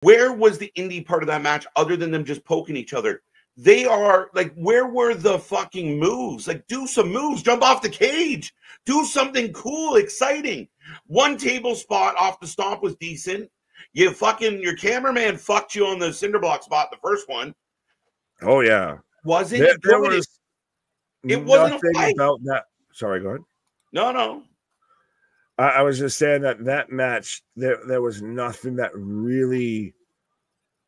Where was the indie part of that match other than them just poking each other? They are like, where were the fucking moves? Like, do some moves, jump off the cage, do something cool, exciting. One table spot off the stomp was decent. Your cameraman fucked you on the cinder block spot, the first one. Oh yeah, wasn't there was it wasn't a fight about that. Sorry, go ahead. No. I was just saying that match, there was nothing that really,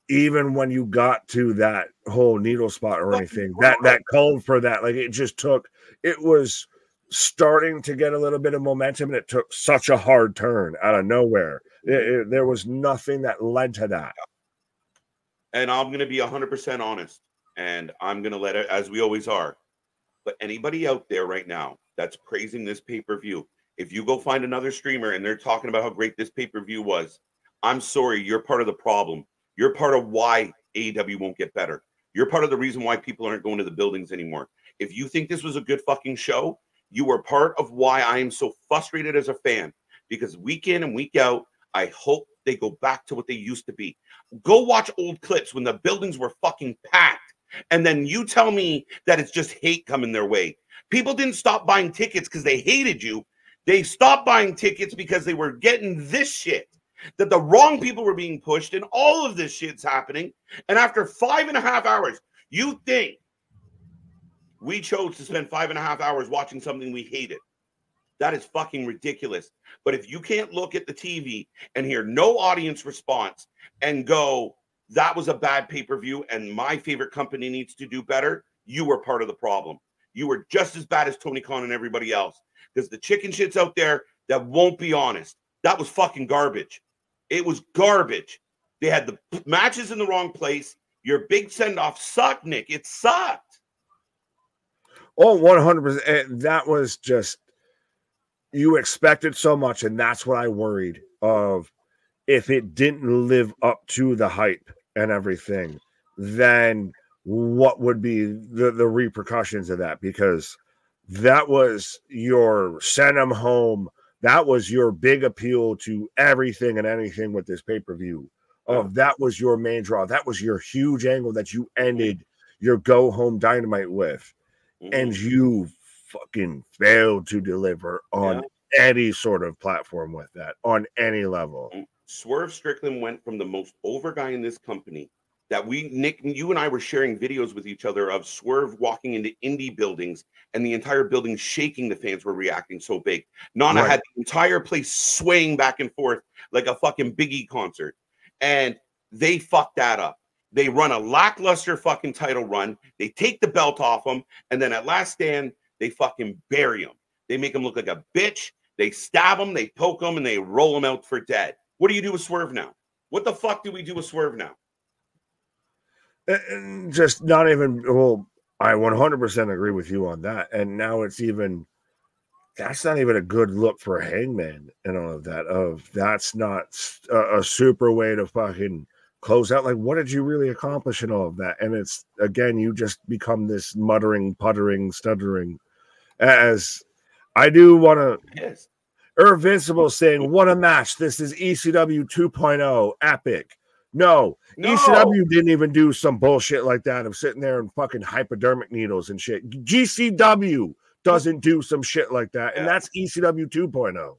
even when you got to that whole needle spot or anything, that called for that. Like, it was starting to get a little bit of momentum, and it took such a hard turn out of nowhere. There was nothing that led to that. And I'm going to be 100% honest, and I'm going to let it, as we always are. But anybody out there right now that's praising this pay-per-view, if you go find another streamer and they're talking about how great this pay-per-view was, I'm sorry, you're part of the problem. You're part of why AEW won't get better. You're part of the reason why people aren't going to the buildings anymore. If you think this was a good fucking show, you are part of why I am so frustrated as a fan. Because week in and week out, I hope they go back to what they used to be. Go watch old clips when the buildings were fucking packed. And then you tell me that it's just hate coming their way. People didn't stop buying tickets because they hated you. They stopped buying tickets because they were getting this shit. That the wrong people were being pushed and all of this shit's happening. And after 5.5 hours, you think we chose to spend 5.5 hours watching something we hated. That is fucking ridiculous. But if you can't look at the TV and hear no audience response and go, that was a bad pay-per-view and my favorite company needs to do better, you were part of the problem. You were just as bad as Tony Khan and everybody else. Because the chicken shits out there that won't be honest. That was fucking garbage. It was garbage. They had the matches in the wrong place. Your big send-off sucked, Nick. It sucked. Oh, 100%. That was just, you expected so much, and that's what I worried of. If it didn't live up to the hype and everything, then what would be the repercussions of that? Because that was your send them home. That was your big appeal to everything and anything with this pay-per-view. That was your main draw. That was your huge angle that you ended your go-home Dynamite with. And you fucking failed to deliver on any sort of platform with that, on any level. Swerve Strickland went from the most over guy in this company that Nick, you and I were sharing videos with each other of Swerve walking into indie buildings and the entire building shaking. The fans were reacting so big. Nana had the entire place swaying back and forth like a fucking Biggie concert. And they fucked that up. They run a lackluster fucking title run. They take the belt off him. And then at Last Stand, they fucking bury him. They make him look like a bitch. They stab him, they poke him, and they roll him out for dead. What do you do with Swerve now? What the fuck do we do with Swerve now? Just not even, well, I 100% agree with you on that. And now it's even, that's not even a good look for Hangman and all of that. That's not a super way to fucking close out. Like, what did you really accomplish in all of that? And it's, again, you just become this muttering, puttering, stuttering. As I do want to, yes. Invincible saying, what a match. This is ECW 2.0 epic. No, ECW didn't even do some bullshit like that of sitting there and fucking hypodermic needles and shit. GCW doesn't do some shit like that, and that's ECW 2.0.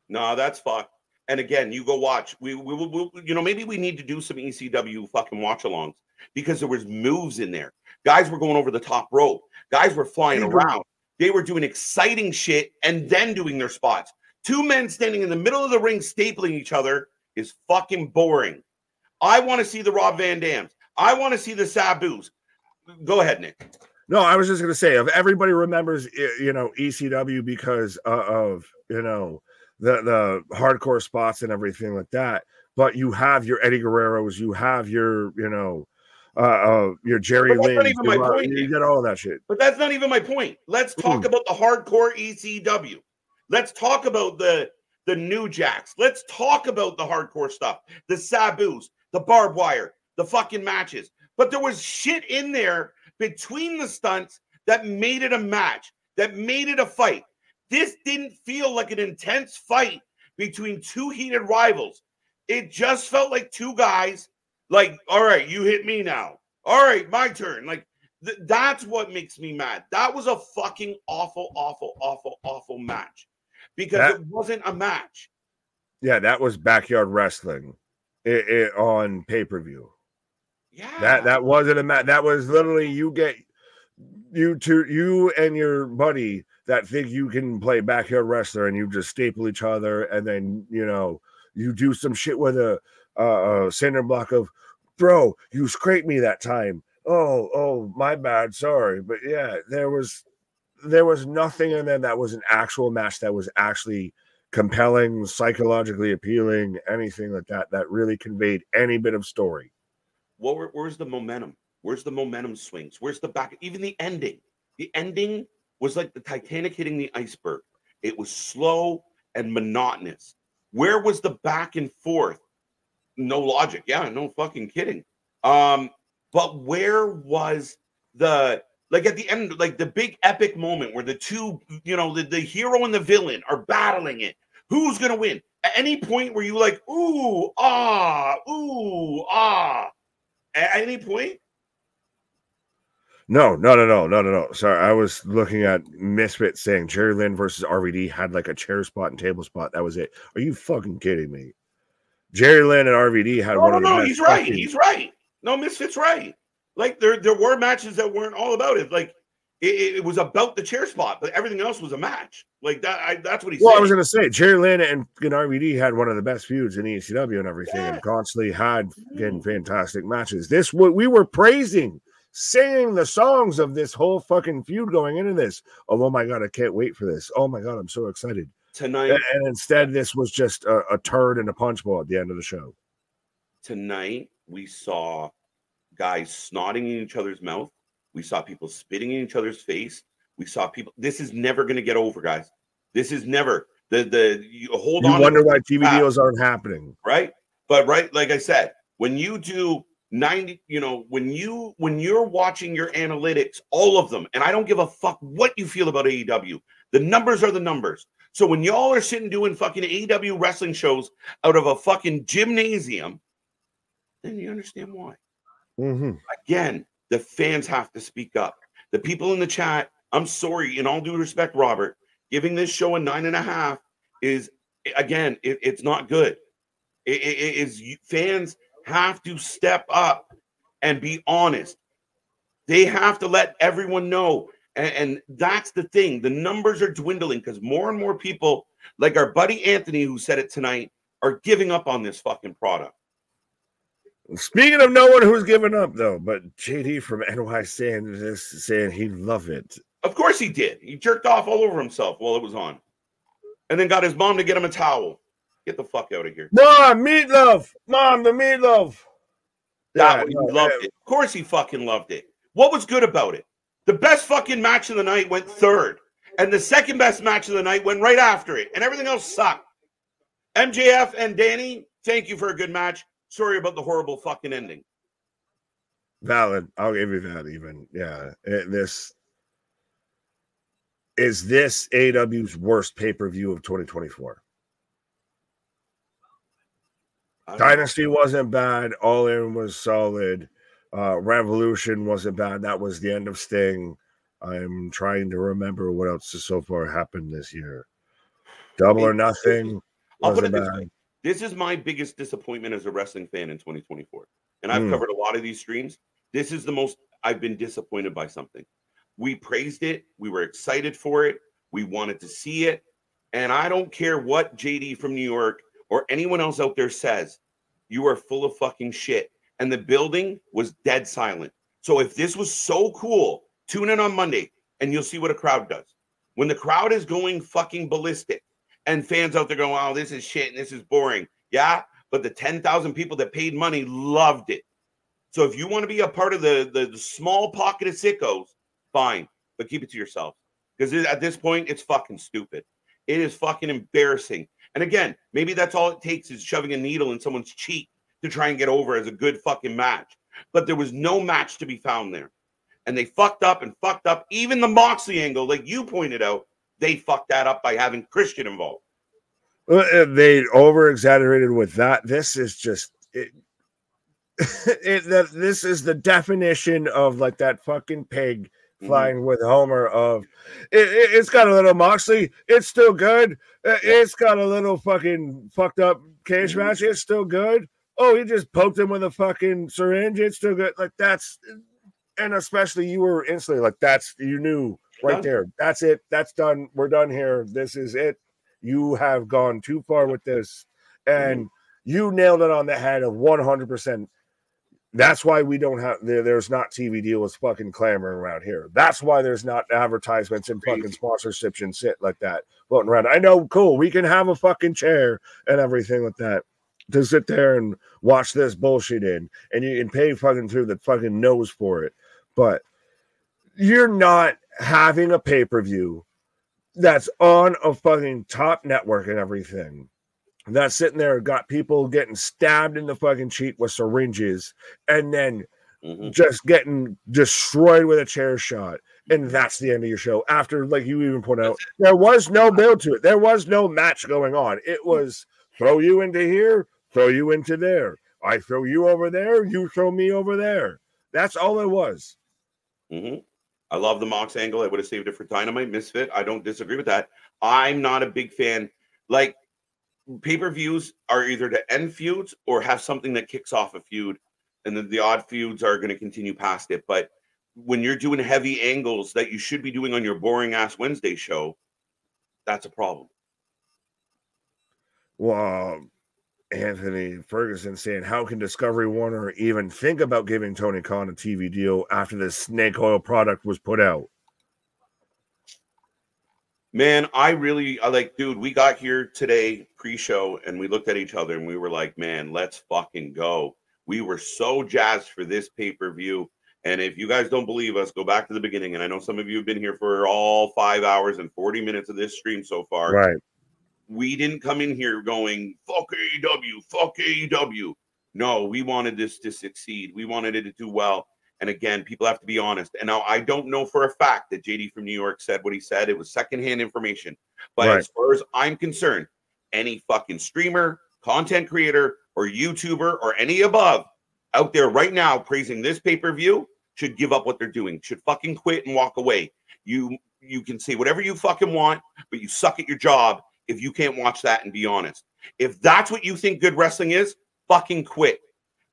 No, that's fucked. And again, you go watch. We you know, maybe we need to do some ECW fucking watch-alongs because there was moves in there. Guys were going over the top rope. Guys were flying around. They were doing exciting shit and then doing their spots. Two men standing in the middle of the ring stapling each other is fucking boring. I want to see the Rob Van Dams. I want to see the Sabus. Go ahead, Nick. No, I was just going to say, if everybody remembers, you know, ECW because of, you know, the hardcore spots and everything like that, but you have your Eddie Guerreros, you have your, you know, your Jerry Lynn, you get all of that shit. But that's not even my point. Let's talk about the hardcore ECW. Let's talk about the New Jacks. Let's talk about the hardcore stuff, the Sabus, the barbed wire, the fucking matches. But there was shit in there between the stunts that made it a match, that made it a fight. This didn't feel like an intense fight between two heated rivals. It just felt like two guys Like, all right, you hit me now. All right, my turn. Like, that's what makes me mad. That was a fucking awful, awful, awful, awful match because it wasn't a match. Yeah, that was backyard wrestling on pay-per-view. Yeah. That wasn't a match. That was literally you and your buddy that think you can play backyard wrestler and you just staple each other and then you do some shit with a cinder block of, bro, you scraped me that time. Oh, my bad, sorry. But yeah, there was nothing in there that was an actual match that was actually compelling, psychologically appealing, anything like that really conveyed any bit of story. Where's the momentum? Where's the momentum swings? Where's the back? Even the ending. The ending was like the Titanic hitting the iceberg. It was slow and monotonous. Where was the back and forth? No logic. Yeah, no fucking kidding. But where was the, like, at the end, like the big epic moment where the two, the hero and the villain are battling it? Who's gonna win? At any point where you like, ooh, ah, at any point? No. Sorry, I was looking at Misfit saying Jerry Lynn versus RVD had like a chair spot and table spot. That was it. Are you fucking kidding me? Jerry Lynn and RVD had one of the best. He's right. He's right. No, Misfit's right. Like there were matches that weren't all about it. Like it was about the chair spot, but everything else was a match. Like that. That's what he said. Well, I was going to say Jerry Lynn and RVD had one of the best feuds in ECW and everything, and constantly had fantastic matches. This what we were praising, singing the songs of this whole fucking feud going into this. Oh my god, I can't wait for this. Oh my god, I'm so excited tonight. And instead, this was just a turd and a punch bowl at the end of the show. Tonight, we saw guys snotting in each other's mouth. We saw people spitting in each other's face. We saw people. This is never going to get over, guys. This is never you hold on. You wonder why TV deals aren't happening, right? But like I said, when you do 90, when you're watching your analytics, all of them, and I don't give a fuck what you feel about AEW. The numbers are the numbers. So when y'all are sitting doing fucking AEW wrestling shows out of a fucking gymnasium, then you understand why. Mm-hmm. Again, the fans have to speak up. The people in the chat, I'm sorry, in all due respect, Robert, giving this show a 9.5 is, again, it's not good. It is, fans have to step up and be honest. They have to let everyone know. And that's the thing. The numbers are dwindling because more and more people, like our buddy Anthony, who said it tonight, are giving up on this fucking product. Speaking of no one who's given up, though, but JD from NY saying he loved it. Of course he did. He jerked off all over himself while it was on. And then got his mom to get him a towel. Get the fuck out of here. Mom, meatloaf. Mom, the meatloaf. He loved it. Of course he fucking loved it. What was good about it? The best fucking match of the night went third. And the second best match of the night went right after it. And everything else sucked. MJF and Danny, thank you for a good match. Sorry about the horrible fucking ending. Valid. I'll give you that even. Yeah. This AEW's worst pay-per-view of 2024. Dynasty wasn't bad. All In was solid. Revolution wasn't bad. That was the end of Sting. I'm trying to remember what else has so far happened this year. Double or Nothing wasn't bad. This is my biggest disappointment as a wrestling fan in 2024. And I've covered a lot of these streams. This is the most I've been disappointed by something. We praised it. We were excited for it. We wanted to see it. And I don't care what JD from New York or anyone else out there says. You are full of fucking shit. And the building was dead silent. So if this was so cool, tune in on Monday and you'll see what a crowd does. When the crowd is going fucking ballistic and fans out there going, oh, this is shit and this is boring. Yeah, but the 10,000 people that paid money loved it. So if you want to be a part of the small pocket of sickos, fine, but keep it to yourself. Because at this point, it's fucking stupid. It is fucking embarrassing. And again, maybe that's all it takes is shoving a needle in someone's cheek to try and get over as a good fucking match. But there was no match to be found there. And they fucked up. Even the Moxley angle, like you pointed out, they fucked that up by having Christian involved. They over-exaggerated with that. This is just... this is the definition of like that fucking pig flying with Homer of it's got a little Moxley, it's still good. It's got a little fucking fucked up cage match, it's still good. Oh, he just poked him with a fucking syringe, it's still good. Like that's, and especially you were instantly like, that's, you knew right there, that's it, that's done, we're done here, this is it. You have gone too far with this, and you nailed it on the head of 100%. That's why we don't have there's not TV deals fucking clamoring around here. That's why there's not advertisements and fucking sponsorships and shit like that floating around. I know, cool, we can have a fucking chair and everything like that to sit there and watch this bullshit in, and you can pay fucking through the fucking nose for it. But you're not having a pay-per-view that's on a fucking top network and everything, that's sitting there, got people getting stabbed in the fucking cheek with syringes, and then just getting destroyed with a chair shot, and that's the end of your show. After, like you even put out, there was no build to it. There was no match going on. It was throw you into here, throw you into there. I throw you over there, you throw me over there. That's all it was. I love the Mox angle. I would have saved it for Dynamite. Misfit, I don't disagree with that. I'm not a big fan. Like, pay-per-views are either to end feuds or have something that kicks off a feud, and then the odd feuds are going to continue past it. But when you're doing heavy angles that you should be doing on your boring-ass Wednesday show, that's a problem. Well, Anthony Ferguson saying, how can Discovery Warner even think about giving Tony Khan a TV deal after the snake oil product was put out? Man, I like, dude, we got here today pre-show and we looked at each other and we were like, man, let's fucking go. We were so jazzed for this pay-per-view. And if you guys don't believe us, go back to the beginning. And I know some of you have been here for all 5 hours and 40 minutes of this stream so far. Right. We didn't come in here going, fuck AEW, fuck AEW. No, we wanted this to succeed. We wanted it to do well. And again, people have to be honest. And now I don't know for a fact that JD from New York said what he said. It was secondhand information. But as far as I'm concerned, any fucking streamer, content creator, or YouTuber, or any above out there right now praising this pay-per-view should give up what they're doing, should fucking quit and walk away. You can say whatever you fucking want, but you suck at your job if you can't watch that and be honest. If that's what you think good wrestling is, fucking quit.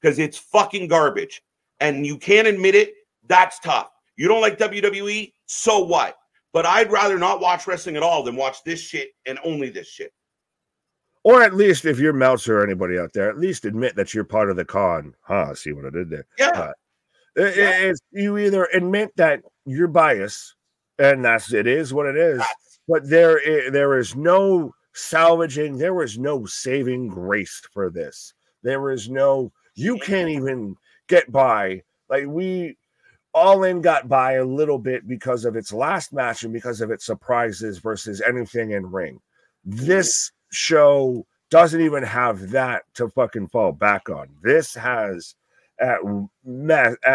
Because it's fucking garbage. And you can't admit it, that's tough. You don't like WWE, so what? But I'd rather not watch wrestling at all than watch this shit and only this shit. Or at least if you're Meltzer or anybody out there, at least admit that you're part of the con. See what I did there? Yeah. It's, you either admit that you're biased, and it is what it is, but there is no salvaging, there is no saving grace for this. There is no, you can't even get by. Like, we All In got by a little bit because of its last match and because of its surprises versus anything in ring. This show doesn't even have that to fucking fall back on. This has at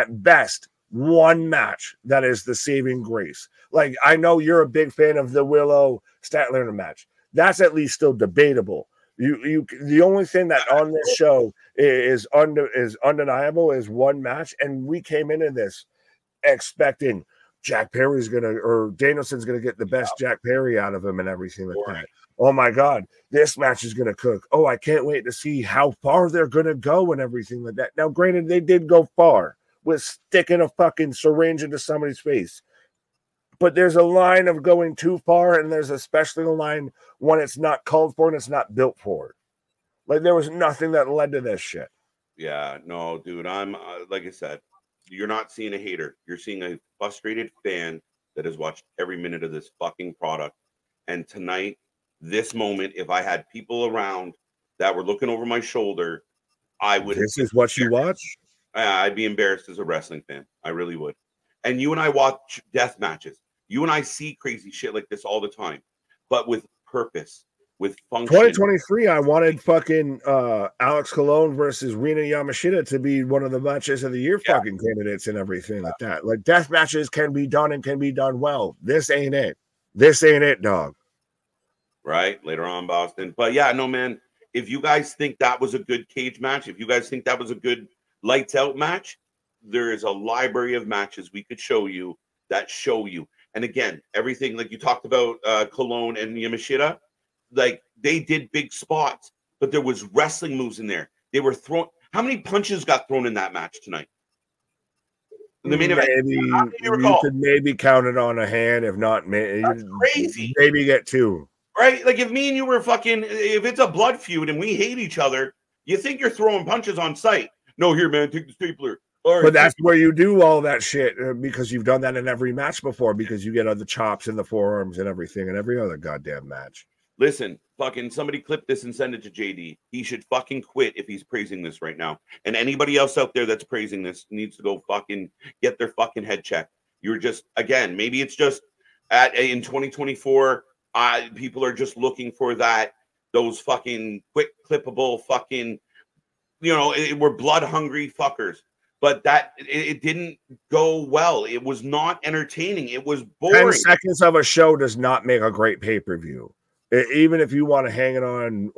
best one match that is the saving grace. Like, I know you're a big fan of the Willow Statlander match. That's at least still debatable. The only thing that on this show is undeniable is one match, and we came into this expecting Jack Perry's or Danielson's gonna get the best Jack Perry out of him and everything like that. Oh my God, this match is gonna cook. Oh, I can't wait to see how far they're gonna go and everything like that. Now, granted, they did go far with sticking a fucking syringe into somebody's face. But there's a line of going too far, and there's especially a line when it's not called for and it's not built for. Like, there was nothing that led to this shit. Yeah, no, dude, I'm like I said, you're not seeing a hater. You're seeing a frustrated fan that has watched every minute of this fucking product. And tonight, this moment, if I had people around that were looking over my shoulder, I would. This is what you watch? I'd be embarrassed as a wrestling fan. I really would. And you and I watch death matches. You and I see crazy shit like this all the time, but with purpose, with function. 2023, I wanted fucking Alex Colon versus Rina Yamashita to be one of the matches of the year fucking candidates and everything like that. Like, death matches can be done and can be done well. This ain't it. This ain't it, dog. Right? Later on, Boston. But yeah, no, man, if you guys think that was a good cage match, if you guys think that was a good lights out match, there is a library of matches we could show you that show you. And again, everything like you talked about Cologne and Yamashita, like they did big spots, but there was wrestling moves in there. They were thrown. How many punches got thrown in that match tonight? In the main event, maybe you could maybe count it on a hand, if not, that's crazy. Maybe get 2. Right? Like if me and you were fucking, if it's a blood feud and we hate each other, you think you're throwing punches on sight. No, here, man, take the stapler. Right, but that's where you do all that shit because you've done that in every match before because you get other chops in the forearms and everything in every other goddamn match. Listen, fucking somebody clip this and send it to JD. He should fucking quit if he's praising this right now. And anybody else out there that's praising this needs to go fucking get their fucking head checked. You're just, again, maybe it's just in 2024, people are just looking for those fucking quick clippable fucking, we're blood hungry fuckers. But it didn't go well. It was not entertaining. It was boring. 10 seconds of a show does not make a great pay-per-view. Even if you want to hang it on,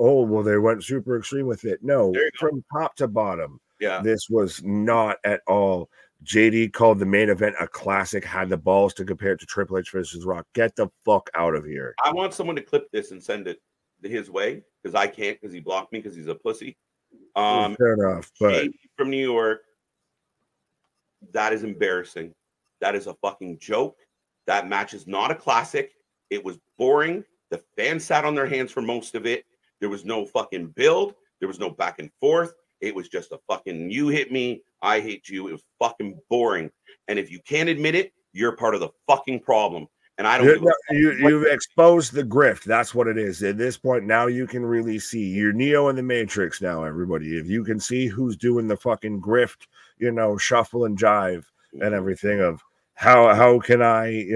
they went super extreme with it. No, from top to bottom, this was not at all. JD called the main event a classic, had the balls to compare it to Triple H versus Rock. Get the fuck out of here. I want someone to clip this and send it his way because I can't because he blocked me because he's a pussy. Fair enough. But from New York, that is embarrassing. That is a fucking joke. That match is not a classic. It was boring. The fans sat on their hands for most of it. There was no fucking build. There was no back and forth. It was just a fucking you hit me, I hate you. It was fucking boring. And if you can't admit it, you're part of the fucking problem. And I don't. You've exposed the grift. That's what it is. At this point, now you can really see. You're Neo in the Matrix now, everybody. If you can see who's doing the fucking grift, shuffle and jive and everything of how can I,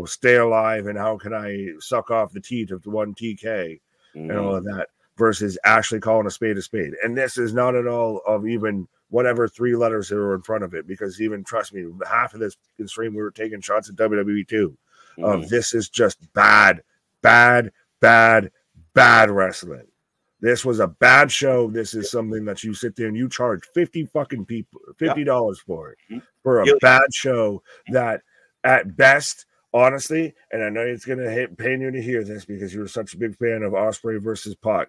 stay alive and how can I suck off the teat of the one TK and all of that versus actually calling a spade. And this is not at all of even whatever 3 letters that are in front of it, because even trust me, half of this stream we were taking shots at WWE too. This is just bad wrestling. This was a bad show. This is something that you sit there and you charge $50 for it for a bad show that at best, honestly, and I know it's going to pain you to hear this because you're such a big fan of Ospreay versus Pac.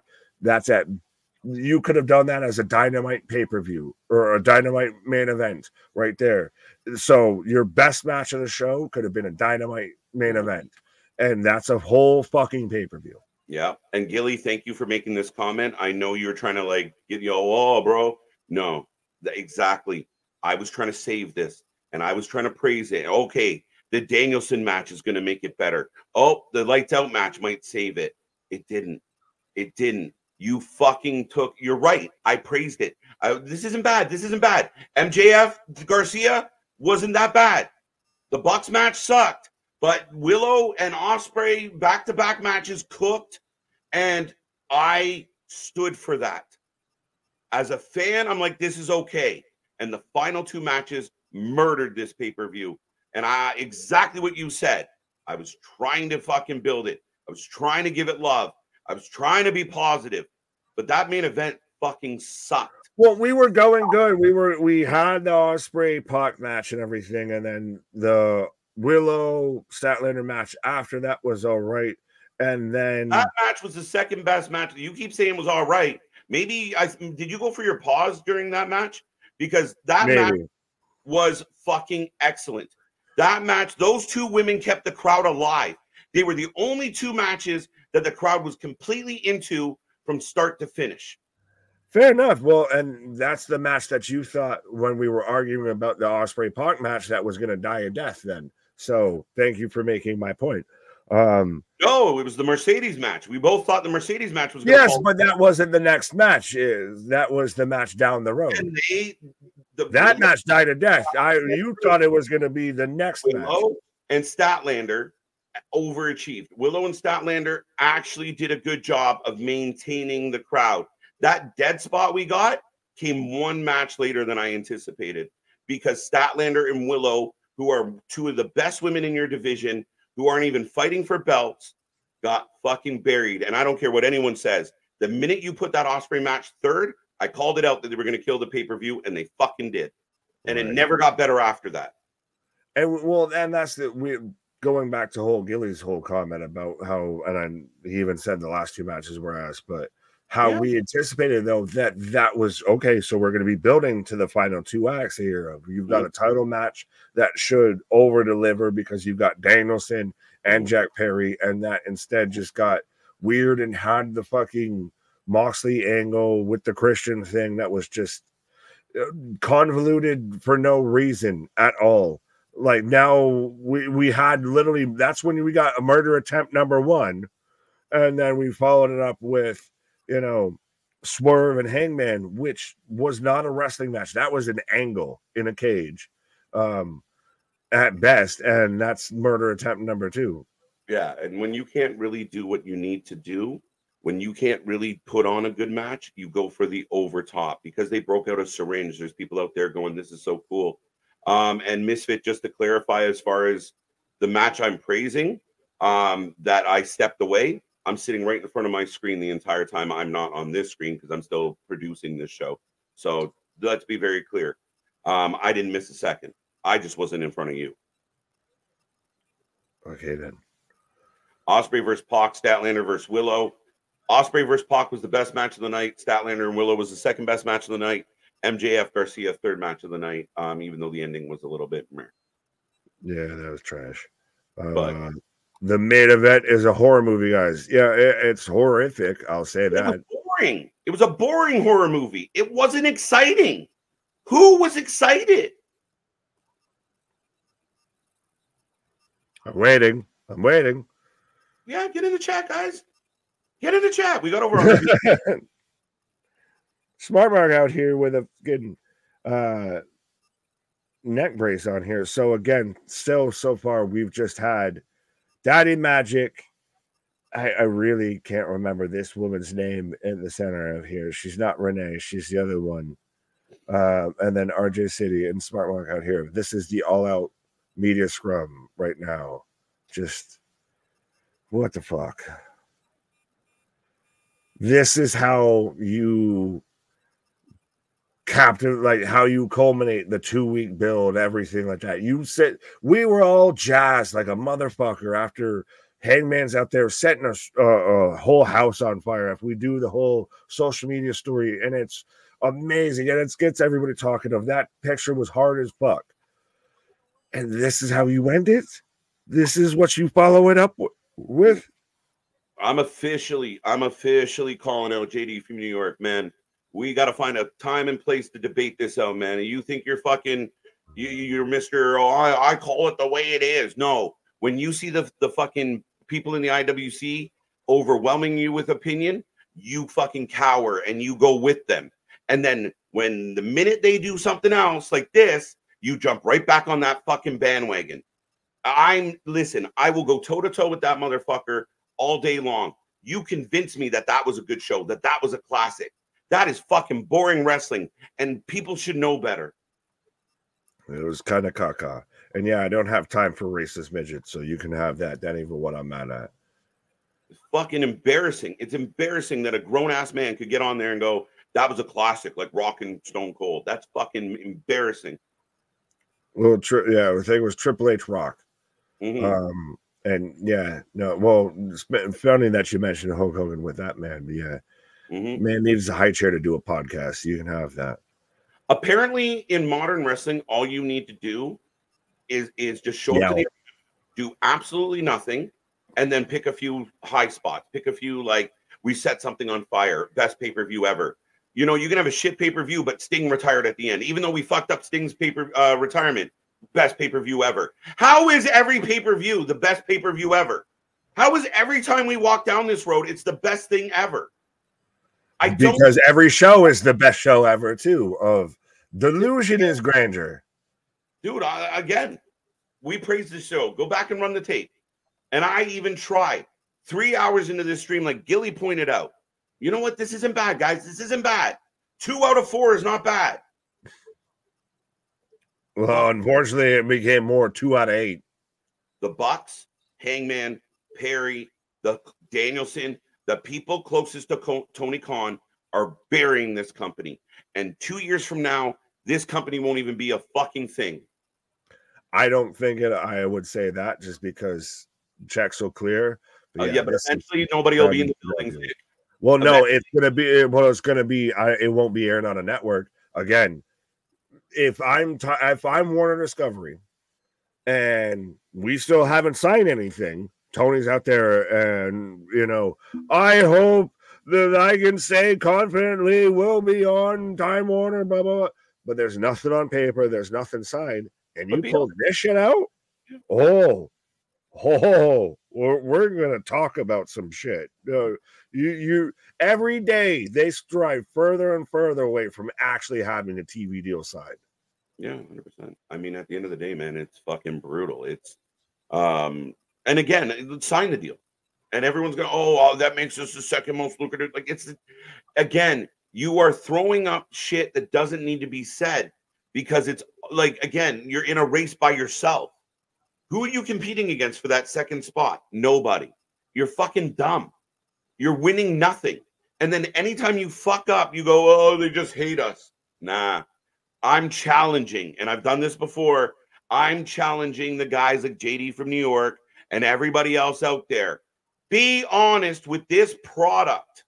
You could have done that as a Dynamite pay-per-view or a Dynamite main event right there. So your best match of the show could have been a Dynamite main event. And that's a whole fucking pay-per-view. Yeah. And Gilly, thank you for making this comment. I know you're trying to get bro. No, exactly. I was trying to save this and I was trying to praise it. Okay. The Danielson match is going to make it better. Oh, the lights out match might save it. It didn't. You fucking you're right. I praised it. This isn't bad. MJF Garcia wasn't that bad. The Bucks match sucked, but Willow and Ospreay back-to-back matches cooked, and I stood for that. As a fan, I'm like, this is okay. And the final 2 matches murdered this pay-per-view. And exactly what you said. I was trying to fucking build it. I was trying to give it love. I was trying to be positive. But that main event fucking sucked. Well, we were going good. We had the Ospreay Pac match and everything, and then the Willow Statlander match after that was all right. And then that match was the second best match. You keep saying was all right. Maybe did you go for your pause during that match? Because that match was fucking excellent. That match, those 2 women kept the crowd alive. They were the only 2 matches that the crowd was completely into from start to finish. Fair enough. Well, and that's the match that you thought when we were arguing about the Ospreay Pac match that was going to die a death then. So thank you for making my point. No, it was the Mercedes match. We both thought the Mercedes match was but that wasn't the next match. That was the match down the road. And that match died a death. You thought it was going to be the next match. Willow and Statlander overachieved. Willow and Statlander actually did a good job of maintaining the crowd. That dead spot we got came 1 match later than I anticipated because Statlander and Willow, who are 2 of the best women in your division, who aren't even fighting for belts, got fucking buried. And I don't care what anyone says. The minute you put that Ospreay match 3rd, I called it out that they were going to kill the pay-per-view, and they fucking did. And Right. it never got better after that. And that's going back to Gilly's whole comment about how, and he even said the last two matches were ass, but how we anticipated though that was okay. So we're going to be building to the final 2 acts here. You've got a title match that should over deliver because you've got Danielson and Jack Perry, and that instead just got weird and had the fucking Moxley angle with the Christian thing that was just convoluted for no reason at all. Like now we had literally, that's when we got a murder attempt number 1, and then we followed it up with, Swerve and Hangman, which was not a wrestling match. That was an angle in a cage at best, and that's murder attempt number 2. Yeah, and when you can't really do what you need to do, when you can't really put on a good match, you go for the over top because they broke out a syringe. There's people out there going, this is so cool. And Misfit, just to clarify, as far as the match I'm praising, that I stepped away, I'm sitting right in front of my screen the entire time. I'm not on this screen because I'm still producing this show. So let's be very clear. I didn't miss a second. I just wasn't in front of you. Okay, then. Ospreay versus Pac, Statlander versus Willow. Ospreay versus Pac was the best match of the night. Statlander and Willow was the second best match of the night. MJF Garcia, third match of the night, even though the ending was a little bit meh. Yeah, that was trash. But the main event is a horror movie, guys. Yeah, it's horrific. I'll say that. It was boring. It was a boring horror movie. It wasn't exciting. Who was excited? I'm waiting. Yeah, get in the chat, guys. Get in the chat. We got over 100. Smart Mark out here with a good neck brace on here. So again, still so far we've just had Daddy Magic. I really can't remember this woman's name in the center of here. She's not Renee. She's the other one. And then RJ City and Smart Mark out here. This is the all-out media scrum right now. Just what the fuck? This is how you how you culminate the 2-week build, everything like that. You said we were all jazzed like a motherfucker after Hangman's out there setting a whole house on fire. If we do the whole social media story, and it's amazing, and it gets everybody talking of that picture was hard as fuck. And this is how you end it. This is what you follow it up with. I'm officially calling out JD from New York, man. We got to find a time and place to debate this out, man. And you think you're fucking, you're Mr. Oh, I call it the way it is. No, when you see the fucking people in the IWC overwhelming you with opinion, you fucking cower and you go with them. And then when the minute they do something else like this, you jump right back on that fucking bandwagon. Listen, I will go toe to toe with that motherfucker all day long. You convince me that was a good show, that was a classic. That is fucking boring wrestling, and people should know better. It was kind of caca. And yeah, I don't have time for racist midgets, so you can have that. That ain't even what I'm mad at. It's fucking embarrassing. It's embarrassing that a grown-ass man could get on there and go, that was a classic, like Rock and Stone Cold. That's fucking embarrassing. Well, the thing was Triple H Rock. Mm-hmm. And yeah, no, well, it's funny that you mentioned Hulk Hogan with that, man. But yeah. Mm-hmm. Man needs a high chair to do a podcast. You can have that. Apparently, in modern wrestling, all you need to do is just show up to the do absolutely nothing, and then pick a few high spots. Pick a few, like, we set something on fire. Best pay-per-view ever. You know, you can have a shit pay-per-view, but Sting retired at the end. Even though we fucked up Sting's retirement, best pay-per-view ever. How is every pay-per-view the best pay-per-view ever? How is every time we walk down this road, it's the best thing ever? Because every show is the best show ever, too. Of delusion is grandeur. Dude, again, we praise the show. Go back and run the tape. And I even tried 3 hours into this stream, like Gilly pointed out. You know what? This isn't bad, guys. This isn't bad. 2 out of 4 is not bad. Well, unfortunately, it became more 2 out of 8. The Bucks, Hangman, Perry, the Danielson, the people closest to Tony Khan are burying this company. And 2 years from now, this company won't even be a fucking thing. I don't think it. I would say that just because checks will clear. But eventually nobody will be in the building. Well, no, it's gonna be. Well, it's gonna be. It won't be aired on a network again. If I'm Warner Discovery, and we still haven't signed anything, Tony's out there, and I hope that I can say confidently we'll be on Time Warner, blah blah blah. But there's nothing on paper. There's nothing signed. And you pulled this shit out? Oh, we're gonna talk about some shit. You every day they strive further and further away from actually having a TV deal signed. Yeah, 100%. I mean, at the end of the day, man, it's fucking brutal. It's and again, sign the deal, and everyone's going, oh, that makes us the second most lucrative. Like, it's again, you are throwing up shit that doesn't need to be said. Because it's like, again, you're in a race by yourself. Who are you competing against for that second spot? Nobody. You're fucking dumb. You're winning nothing. And then anytime you fuck up, you go, oh, they just hate us. Nah, I'm challenging. And I've done this before. I'm challenging the guys like JD from New York and everybody else out there. Be honest with this product.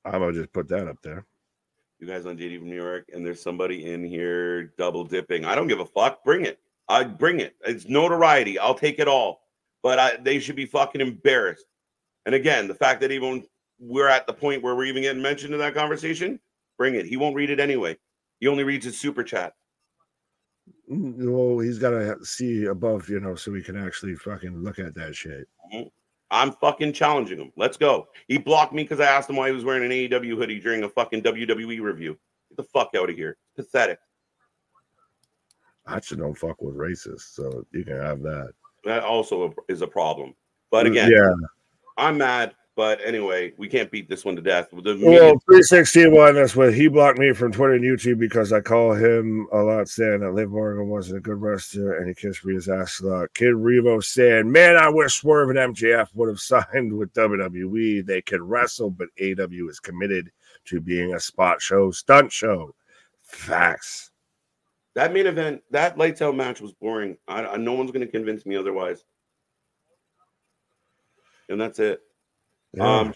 I'm going to just put that up there. You guys on JD from New York, and there's somebody in here double dipping. I don't give a fuck. Bring it. I bring it. It's notoriety. I'll take it all. But they should be fucking embarrassed. And again, the fact that even we're at the point where we're even getting mentioned in that conversation, bring it. He won't read it anyway. He only reads his super chat. Well, he's got to see above, so he can actually fucking look at that shit. Mm-hmm. I'm fucking challenging him. Let's go. He blocked me because I asked him why he was wearing an AEW hoodie during a fucking WWE review. Get the fuck out of here. Pathetic. I actually don't fuck with racists, so you can have that. That also is a problem. But again, I'm mad. But anyway, we can't beat this one to death. Well, 316 won this one. He blocked me from Twitter and YouTube because I call him a lot, saying that Liv Morgan wasn't a good wrestler and he kissed me his ass a lot. Kid Revo saying, man, I wish Swerve and MJF would have signed with WWE. They could wrestle, but AEW is committed to being a spot show, stunt show. Facts. That main event, that lights out match was boring. No one's going to convince me otherwise. And that's it. Yeah.